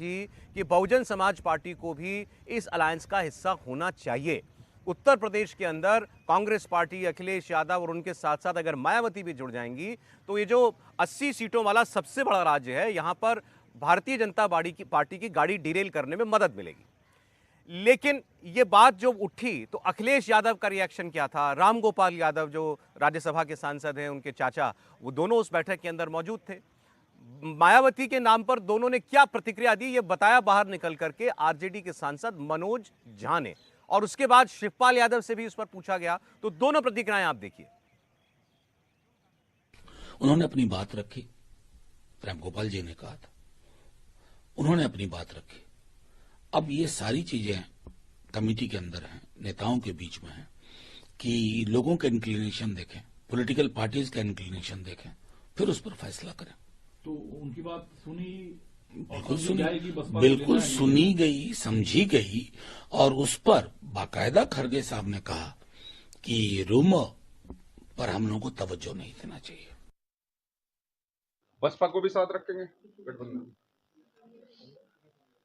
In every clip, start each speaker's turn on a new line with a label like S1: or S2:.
S1: थी कि बहुजन समाज पार्टी को भी इस अलायंस का हिस्सा होना चाहिए। उत्तर प्रदेश के अंदर कांग्रेस पार्टी, अखिलेश यादव और उनके साथ साथ अगर मायावती भी जुड़ जाएंगी तो ये जो 80 सीटों वाला सबसे बड़ा राज्य है, यहां पर भारतीय जनता पार्टी की गाड़ी डिरेल करने में मदद मिलेगी। लेकिन ये बात जो उठी तो अखिलेश यादव का रिएक्शन क्या था? रामगोपाल यादव जो राज्यसभा के सांसद हैं, उनके चाचा, वो दोनों उस बैठक के अंदर मौजूद थे। मायावती के नाम पर दोनों ने क्या प्रतिक्रिया दी, ये बताया बाहर निकल करके आरजेडी के सांसद मनोज झा ने। और उसके बाद शिवपाल यादव से भी इस पर पूछा गया, तो दोनों प्रतिक्रियाएं आप देखिए।
S2: उन्होंने अपनी बात रखी, रामगोपाल जी ने कहा था, उन्होंने अपनी बात रखी। अब ये सारी चीजें कमेटी के अंदर हैं, नेताओं के बीच में हैं कि लोगों के इंक्लिनेशन देखें, पॉलिटिकल पार्टीज का इंक्लिनेशन देखें, फिर उस पर फैसला करें।
S3: तो उनकी बात
S2: बिल्कुल सुनी गई, समझी गई, और उस पर बाकायदा खरगे साहब ने कहा कि रूमर पर हम लोगों को तवज्जो नहीं देना चाहिए।
S4: बसपा को भी साथ रखेंगे गठबंधन?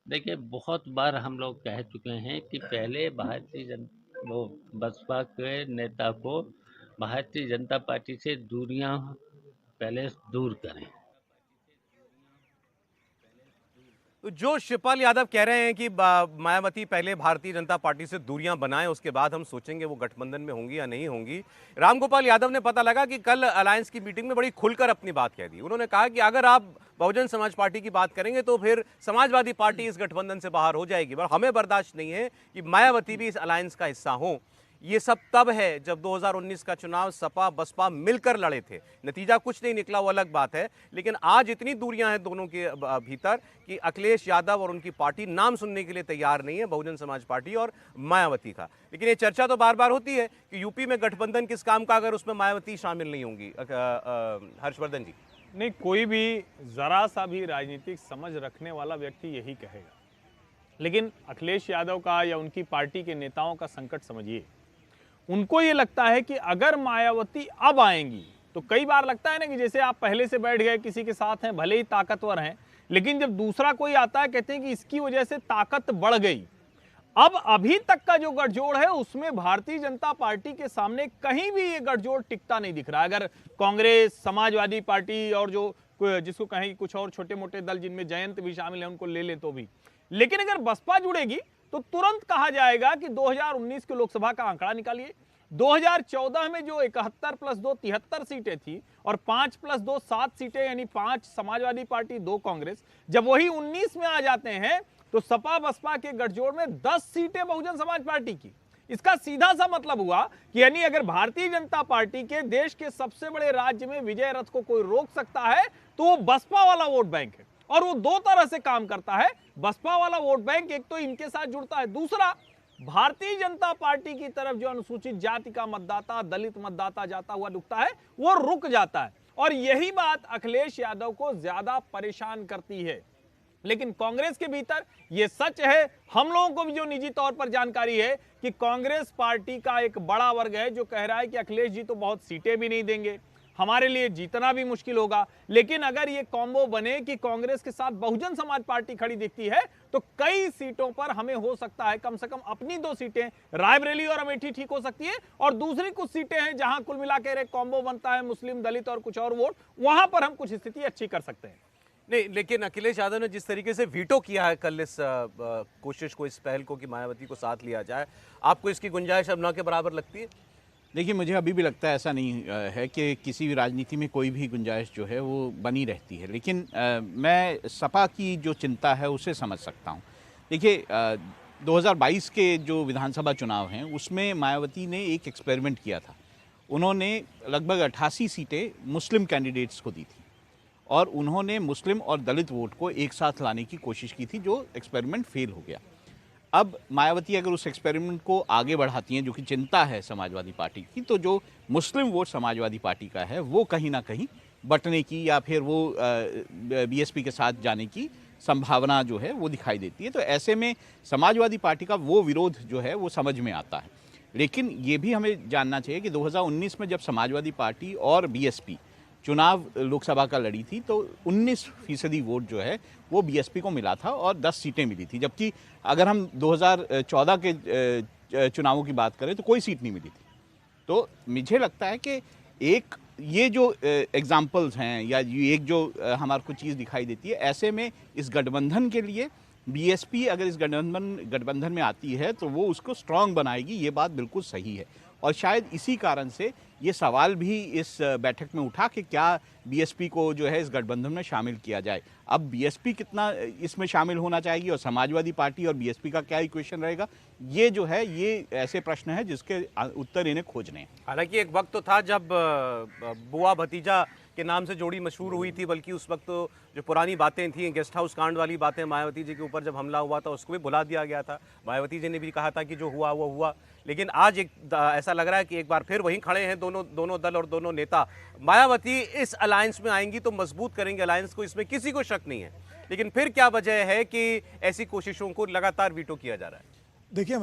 S5: देखिए, बहुत बार हम लोग कह चुके हैं कि पहले बसपा के नेता को भारतीय जनता पार्टी से दूरियां पहले दूर करें।
S1: तो जो शिवपाल यादव कह रहे हैं कि मायावती पहले भारतीय जनता पार्टी से दूरियां बनाएं, उसके बाद हम सोचेंगे वो गठबंधन में होंगी या नहीं होंगी। रामगोपाल यादव ने पता लगा कि कल अलायंस की मीटिंग में बड़ी खुलकर अपनी बात कह दी। उन्होंने कहा कि अगर आप बहुजन समाज पार्टी की बात करेंगे तो फिर समाजवादी पार्टी इस गठबंधन से बाहर हो जाएगी, पर हमें बर्दाश्त नहीं है कि मायावती भी इस अलायंस का हिस्सा हो। ये सब तब है जब 2019 का चुनाव सपा बसपा मिलकर लड़े थे। नतीजा कुछ नहीं निकला, वो अलग बात है, लेकिन आज इतनी दूरियां हैं दोनों के भीतर कि अखिलेश यादव और उनकी पार्टी नाम सुनने के लिए तैयार नहीं है, बहुजन समाज पार्टी और मायावती का। लेकिन ये चर्चा तो बार बार होती है कि यूपी में गठबंधन किस काम का अगर उसमें मायावती शामिल नहीं होंगी। हर्षवर्धन जी।
S3: नहीं, कोई भी जरा सा भी राजनीतिक समझ रखने वाला व्यक्ति यही कहेगा। लेकिन अखिलेश यादव का या उनकी पार्टी के नेताओं का संकट समझिए। उनको ये लगता है कि अगर मायावती अब आएंगी तो कई बार लगता है ना कि जैसे आप पहले से बैठ गए किसी के साथ हैं, भले ही ताकतवर हैं, लेकिन जब दूसरा कोई आता है कहते हैं कि इसकी वजह से ताकत बढ़ गई। अब अभी तक का जो गठजोड़ है उसमें भारतीय जनता पार्टी के सामने कहीं भी ये गठजोड़ टिकता नहीं दिख रहा। अगर कांग्रेस, समाजवादी पार्टी और जो जिसको कहें कुछ और छोटे मोटे दल जिनमें जयंत भी शामिल है उनको ले लें तो भी, लेकिन अगर बसपा जुड़ेगी तो तुरंत कहा जाएगा कि 2019 के लोकसभा का आंकड़ा निकालिए। 2014 में जो 71 + 2 73 सीटें थी और 5 + 2 7 सीटें, यानी 5 समाजवादी पार्टी 2 कांग्रेस, जब वही 19 में आ जाते हैं तो सपा बसपा के गठजोड़ में 10 सीटें बहुजन समाज पार्टी की। इसका सीधा सा मतलब हुआ कि यानी अगर भारतीय जनता पार्टी के देश के सबसे बड़े राज्य में विजय रथ को कोई रोक सकता है तो वो बसपा वाला वोट बैंक है। और वो दो तरह से काम करता है। बसपा वाला वोट बैंक एक तो इनके साथ जुड़ता है, दूसरा भारतीय जनता पार्टी की तरफ जो अनुसूचित जाति का मतदाता, दलित मतदाता जाता हुआ दिखता है वो रुक जाता है। और यही बात अखिलेश यादव को ज्यादा परेशान करती है। लेकिन कांग्रेस के भीतर यह सच है, हम लोगों को भी जो निजी तौर पर जानकारी है कि कांग्रेस पार्टी का एक बड़ा वर्ग है जो कह रहा है कि अखिलेश जी तो बहुत सीटें भी नहीं देंगे, हमारे लिए जीतना भी मुश्किल होगा। लेकिन अगर ये कॉम्बो बने कि कांग्रेस के साथ बहुजन समाज पार्टी खड़ी दिखती है तो कई सीटों पर हमें हो सकता है कम से कम अपनी 2 सीटें रायबरेली और अमेठी ठीक हो सकती है, और दूसरी कुछ सीटें हैं जहां कुल मिलाकर एक कॉम्बो बनता है मुस्लिम, दलित और कुछ और वोट, वहां पर हम कुछ स्थिति अच्छी कर सकते हैं।
S1: नहीं, लेकिन अखिलेश यादव ने जिस तरीके से वीटो किया है कल इस कोशिश को, इस पहल को कि मायावती को साथ लिया जाए, आपको इसकी गुंजाइश अब न के बराबर लगती है?
S6: देखिए, मुझे अभी भी लगता है ऐसा नहीं है कि किसी भी राजनीति में कोई भी गुंजाइश जो है वो बनी रहती है। लेकिन मैं सपा की जो चिंता है उसे समझ सकता हूँ। देखिए, 2022 के जो विधानसभा चुनाव हैं उसमें मायावती ने एक एक्सपेरिमेंट किया था। उन्होंने लगभग 88 सीटें मुस्लिम कैंडिडेट्स को दी थी और उन्होंने मुस्लिम और दलित वोट को एक साथ लाने की कोशिश की थी, जो एक्सपेरिमेंट फेल हो गया। अब मायावती अगर उस एक्सपेरिमेंट को आगे बढ़ाती हैं, जो कि चिंता है समाजवादी पार्टी की, तो जो मुस्लिम वोट समाजवादी पार्टी का है वो कहीं ना कहीं बंटने की या फिर वो बीएसपी के साथ जाने की संभावना जो है वो दिखाई देती है। तो ऐसे में समाजवादी पार्टी का वो विरोध जो है वो समझ में आता है। लेकिन ये भी हमें जानना चाहिए कि 2019 में जब समाजवादी पार्टी और बीएसपी चुनाव लोकसभा का लड़ी थी तो 19% वोट जो है वो बीएसपी को मिला था और 10 सीटें मिली थी, जबकि अगर हम 2014 के चुनावों की बात करें तो कोई सीट नहीं मिली थी। तो मुझे लगता है कि एक ये जो एग्जाम्पल्स हैं या ये एक जो हमारे को चीज़ दिखाई देती है, ऐसे में इस गठबंधन के लिए बीएसपी अगर इस गठबंधन में आती है तो वो उसको स्ट्रांग बनाएगी, ये बात बिल्कुल सही है। और शायद इसी कारण से ये सवाल भी इस बैठक में उठा कि क्या बीएसपी को जो है इस गठबंधन में शामिल किया जाए। अब बीएसपी कितना इसमें शामिल होना चाहेगी और समाजवादी पार्टी और बीएसपी का क्या इक्वेशन रहेगा, ये जो है ये ऐसे प्रश्न है जिसके उत्तर इन्हें खोजने हैं।
S1: हालांकि एक वक्त तो था जब बुआ भतीजा के नाम से जोड़ी मशहूर हुई थी, बल्कि उस वक्त तो जो पुरानी बातें थी, गेस्ट हाउस कांड वाली बातें, मायावती जी के ऊपर जब हमला हुआ था उसको भी भुला दिया गया था। मायावती जी ने भी कहा था कि जो हुआ वो हुआ, लेकिन आज ऐसा लग रहा है कि एक बार फिर वहीं खड़े हैं दोनों दल और दोनों नेता। मायावती इस अलायंस में आएंगी तो मजबूत करेंगे अलायंस को, इसमें किसी को शक नहीं है, लेकिन फिर क्या वजह है कि ऐसी कोशिशों को लगातार वीटो किया जा रहा है?
S7: देखिए,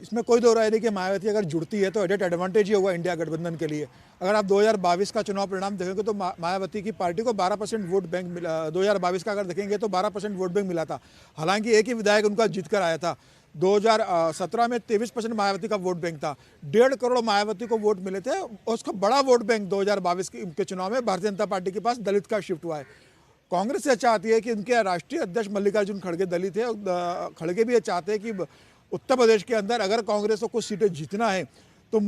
S7: इसमें कोई दो राय नहीं कि मायावती अगर जुड़ती है तो एडेड एडवांटेज ही होगा इंडिया गठबंधन के लिए। अगर आप 2022 का चुनाव परिणाम देखेंगे तो मायावती की पार्टी को 12% वोट बैंक मिला। 2022 का अगर देखेंगे तो 12% वोट बैंक मिला था। हालांकि एक ही विधायक उनका जीत कर आया था। 2017 में 23% मायावती का वोट बैंक था। 1.5 करोड़ मायावती को वोट मिले थे। उसका बड़ा वोट बैंक 2022 के चुनाव में भारतीय जनता पार्टी के पास दलित का शिफ्ट हुआ है। कांग्रेस ये चाहती है कि उनके राष्ट्रीय अध्यक्ष मल्लिकार्जुन खड़गे दलित है। खड़गे भी ये चाहते हैं कि उत्तर प्रदेश के अंदर अगर कांग्रेस को कुछ सीटें जीतना है तो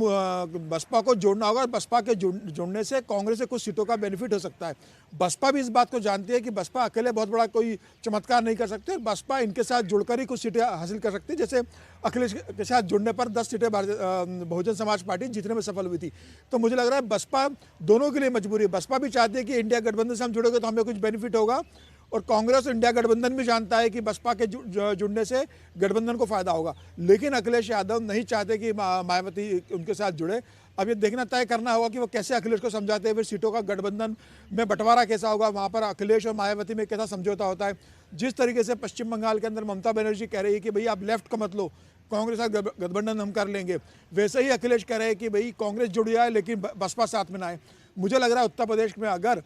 S7: बसपा को जोड़ना होगा। बसपा के जोड़ने से कांग्रेस से कुछ सीटों का बेनिफिट हो सकता है। बसपा भी इस बात को जानती है कि बसपा अकेले बहुत बड़ा कोई चमत्कार नहीं कर सकती और बसपा इनके साथ जुड़कर ही कुछ सीटें हासिल कर सकती है। जैसे अखिलेश के साथ जुड़ने पर 10 सीटें बहुजन समाज पार्टी जीतने में सफल हुई थी। तो मुझे लग रहा है बसपा दोनों के लिए मजबूरी है। बसपा भी चाहती है कि इंडिया गठबंधन से हम जुड़ेंगे तो हमें कुछ बेनिफिट होगा, और कांग्रेस और इंडिया गठबंधन भी जानता है कि बसपा के जुड़ने से गठबंधन को फायदा होगा। लेकिन अखिलेश यादव नहीं चाहते कि मायावती उनके साथ जुड़े। अब ये देखना तय करना होगा कि वो कैसे अखिलेश को समझाते हैं, फिर सीटों का गठबंधन में बंटवारा कैसा होगा, वहाँ पर अखिलेश और मायावती में कैसा समझौता होता है। जिस तरीके से पश्चिम बंगाल के अंदर ममता बनर्जी कह रही है कि भाई आप लेफ्ट का मत लो, कांग्रेस के साथ गठबंधन हम कर लेंगे, वैसे ही अखिलेश कह रहे हैं कि भाई कांग्रेस जुड़ जाए लेकिन बसपा साथ में ना आए। मुझे लग रहा है उत्तर प्रदेश में अगर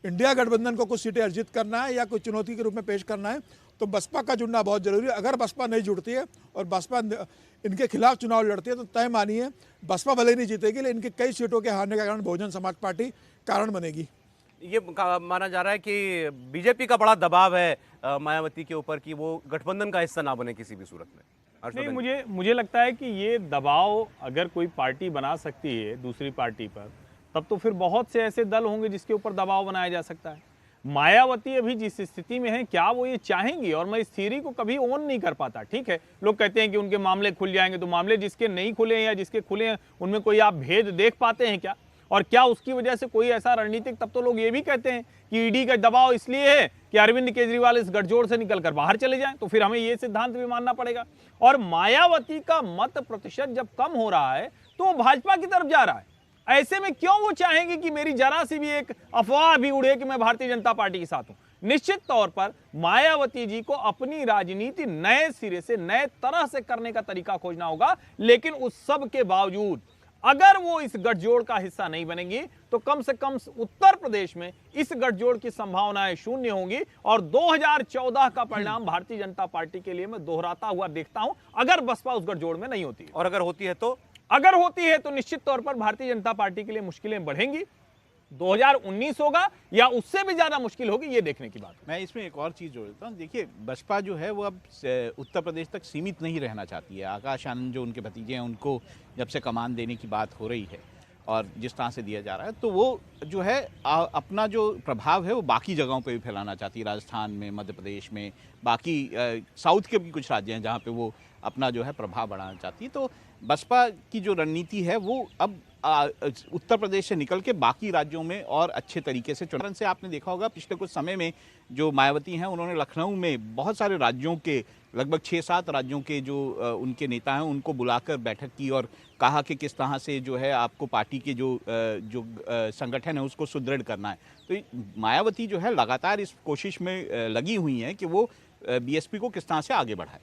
S7: इंडिया गठबंधन को कुछ सीटें अर्जित करना है या कोई चुनौती के रूप में पेश करना है तो बसपा का जुड़ना बहुत जरूरी है। अगर बसपा नहीं जुड़ती है और बसपा इनके खिलाफ चुनाव लड़ती है तो तय मानिए बसपा भले ही नहीं जीतेगी, लेकिन इनके कई सीटों के हारने का कारण बहुजन समाज पार्टी कारण बनेगी।
S1: ये माना जा रहा है कि बीजेपी का बड़ा दबाव है मायावती के ऊपर कि वो गठबंधन का हिस्सा ना बने किसी भी सूरत में।
S3: नहीं, मुझे लगता है कि ये दबाव अगर कोई पार्टी बना सकती है दूसरी पार्टी पर, तब तो फिर बहुत से ऐसे दल होंगे जिसके ऊपर दबाव बनाया जा सकता है। मायावती अभी जिस स्थिति में है, क्या वो ये चाहेंगी? और मैं इस थ्योरी को कभी ओन नहीं कर पाता। ठीक है, लोग कहते हैं कि उनके मामले खुल जाएंगे, तो मामले जिसके नहीं खुले हैं या जिसके खुले हैं उनमें कोई आप भेद देख पाते हैं क्या? और क्या उसकी वजह से कोई ऐसा रणनीतिक, तब तो लोग ये भी कहते हैं कि ईडी का दबाव इसलिए है कि अरविंद केजरीवाल इस गठजोड़ से निकलकर बाहर चले जाएं, तो फिर हमें ये सिद्धांत भी मानना पड़ेगा। और मायावती का मत प्रतिशत जब कम हो रहा है तो वो भाजपा की तरफ जा रहा है। ऐसे में क्यों वो चाहेंगे कि मेरी जरा सी भी एक अफवाह भी उड़े कि मैं भारतीय जनता पार्टी के साथ हूं? निश्चित तौर पर मायावती जी को अपनी राजनीति नए सिरे से, नए तरह से करने का तरीका खोजना होगा। लेकिन उस सब के बावजूद अगर वो इस गठजोड़ का हिस्सा नहीं बनेंगी तो कम से कम उत्तर प्रदेश में इस गठजोड़ की संभावनाएं शून्य होंगी। और 2014 का परिणाम भारतीय जनता पार्टी के लिए मैं दोहराता हुआ देखता हूं, अगर बसपा उस गठजोड़ में नहीं होती है।
S1: और अगर होती है तो
S3: निश्चित तौर पर भारतीय जनता पार्टी के लिए मुश्किलें बढ़ेंगी। 2019 होगा या उससे भी ज्यादा मुश्किल होगी, ये देखने की बात है।
S6: मैं इसमें एक और चीज़ जोड़ देता हूँ। देखिए, बसपा जो है वो अब उत्तर प्रदेश तक सीमित नहीं रहना चाहती है। आकाश आनंद जो उनके भतीजे हैं, उनको जब से कमान देने की बात हो रही है और जिस तरह से दिया जा रहा है, तो वो जो है अपना जो प्रभाव है वो बाकी जगहों पे भी फैलाना चाहती है। राजस्थान में, मध्य प्रदेश में, बाकी साउथ के भी कुछ राज्य हैं जहाँ पे वो अपना जो है प्रभाव बढ़ाना चाहती है। तो बसपा की जो रणनीति है वो अब उत्तर प्रदेश से निकल के बाकी राज्यों में और अच्छे तरीके से चुनाव से आपने देखा होगा पिछले कुछ समय में जो मायावती हैं उन्होंने लखनऊ में बहुत सारे राज्यों के, लगभग 6-7 राज्यों के जो उनके नेता हैं उनको बुलाकर बैठक की और कहा कि किस तरह से जो है आपको पार्टी के जो संगठन है उसको सुदृढ़ करना है। तो मायावती जो है लगातार इस कोशिश में लगी हुई हैं कि वो बीएसपी को किस तरह से आगे बढ़ाए।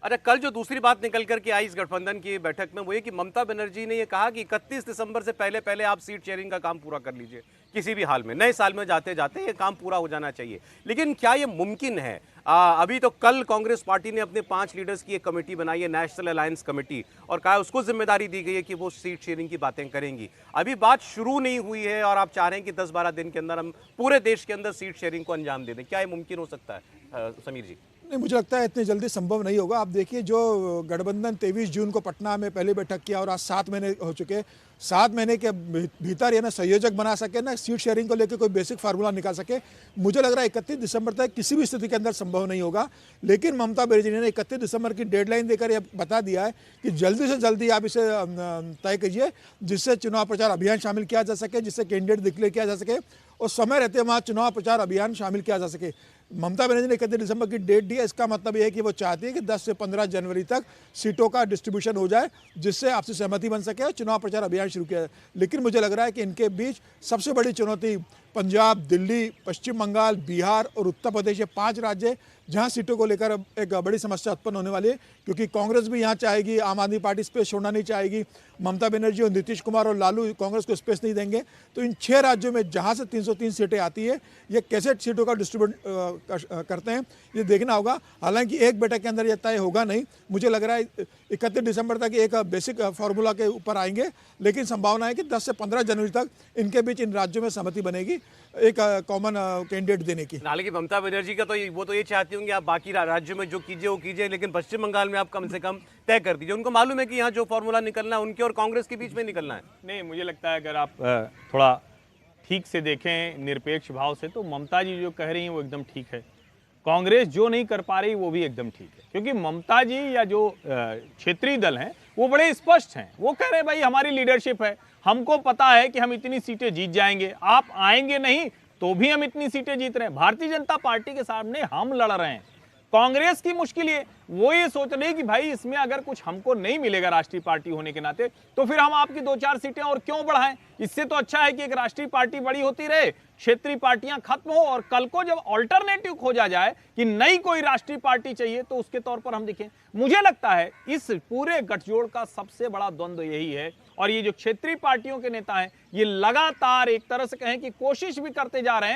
S1: अच्छा, कल जो दूसरी बात निकल करके आई इस गठबंधन की बैठक में वो ये कि ममता बनर्जी ने ये कहा कि 31 दिसंबर से पहले पहले आप सीट शेयरिंग का काम पूरा कर लीजिए, किसी भी हाल में, नए साल में जाते जाते ये काम पूरा हो जाना चाहिए। लेकिन क्या ये मुमकिन है? अभी तो कल कांग्रेस पार्टी ने अपने 5 लीडर्स की एक कमेटी बनाई है, नेशनल अलायंस कमेटी, और कहा उसको जिम्मेदारी दी गई है कि वो सीट शेयरिंग की बातें करेंगी। अभी बात शुरू नहीं हुई है और आप चाह रहे हैं कि 10-12 दिन के अंदर हम पूरे देश के अंदर सीट शेयरिंग को अंजाम दे दें। क्या ये मुमकिन हो सकता है समीर जी?
S7: नहीं, मुझे लगता है इतनी जल्दी संभव नहीं होगा। आप देखिए, जो गठबंधन 23 जून को पटना में पहली बैठक किया और आज 7 महीने हो चुके, 7 महीने के भीतर ये ना संयोजक बना सके, ना सीट शेयरिंग को लेकर कोई बेसिक फार्मूला निकाल सके, मुझे लग रहा है 31 दिसंबर तक किसी भी स्थिति के अंदर संभव नहीं होगा। लेकिन ममता बनर्जी ने 31 दिसंबर की डेडलाइन देकर यह बता दिया है कि जल्दी से जल्दी आप इसे तय कीजिए, जिससे चुनाव प्रचार अभियान शामिल किया जा सके, जिससे कैंडिडेट डिक्लेयर किया जा सके और समय रहते वहाँ चुनाव प्रचार अभियान शामिल किया जा सके। ममता बनर्जी ने 31 दिसंबर की डेट दी है। इसका मतलब यह है कि वो चाहती है कि 10 से 15 जनवरी तक सीटों का डिस्ट्रीब्यूशन हो जाए, जिससे आपसी सहमति बन सके और चुनाव प्रचार अभियान शुरू किया जाए। लेकिन मुझे लग रहा है कि इनके बीच सबसे बड़ी चुनौती पंजाब, दिल्ली, पश्चिम बंगाल, बिहार और उत्तर प्रदेश, ये 5 राज्य जहां सीटों को लेकर एक बड़ी समस्या उत्पन्न होने वाली है, क्योंकि कांग्रेस भी यहां चाहेगी, आम आदमी पार्टी स्पेस छोड़ना नहीं चाहेगी, ममता बनर्जी और नीतीश कुमार और लालू कांग्रेस को स्पेस नहीं देंगे। तो इन 6 राज्यों में जहां से 303 सीटें आती है, ये कैसे सीटों का डिस्ट्रीब्यूट करते हैं ये देखना होगा। हालांकि एक बैठक के अंदर यह तय होगा नहीं, मुझे लग रहा है 31 दिसंबर तक एक बेसिक फार्मूला के ऊपर आएंगे, लेकिन संभावना है कि 10 से 15 जनवरी तक इनके बीच इन राज्यों में सहमति बनेगी एक कॉमन कैंडिडेट देने की।
S1: हालांकि ममता बनर्जी का तो वो तो ये चाहती होंगी आप बाकी राज्यों में जो कीजिए वो कीजिए, लेकिन पश्चिम बंगाल में आप कम से कम तय कर दीजिए। उनको मालूम है कि यहाँ जो फॉर्मूला निकलना है उनके और कांग्रेस के बीच में निकलना है।
S3: नहीं, मुझे लगता है अगर आप थोड़ा ठीक से देखें निरपेक्ष भाव से, तो ममता जी जो कह रही हैं वो एकदम ठीक है। कांग्रेस जो नहीं कर पा रही वो भी एकदम ठीक है, क्योंकि ममता जी या जो क्षेत्रीय दल हैं वो बड़े स्पष्ट हैं। वो कह रहे हैं भाई हमारी लीडरशिप है, हमको पता है कि हम इतनी सीटें जीत जाएंगे, आप आएंगे नहीं तो भी हम इतनी सीटें जीत रहे हैं। भारतीय जनता पार्टी के सामने हम लड़ रहे हैं। कांग्रेस की मुश्किल ये वो ये सोच रही है कि भाई इसमें अगर कुछ हमको नहीं मिलेगा राष्ट्रीय पार्टी होने के नाते, तो फिर हम आपकी 2-4 सीटें और क्यों बढ़ाएं। इससे तो अच्छा है कि एक राष्ट्रीय पार्टी बड़ी होती रहे, क्षेत्रीय पार्टियां खत्म हो, और कल को जब ऑल्टरनेटिव खोजा जाए कि नई कोई राष्ट्रीय पार्टी चाहिए, तो उसके तौर पर हम दिखें। मुझे लगता है इस पूरे गठजोड़ का सबसे बड़ा द्वंद्व यही है। और ये जो क्षेत्रीय पार्टियों के नेता हैं, ये लगातार एक तरह से कहें कि कोशिश भी करते जा रहे हैं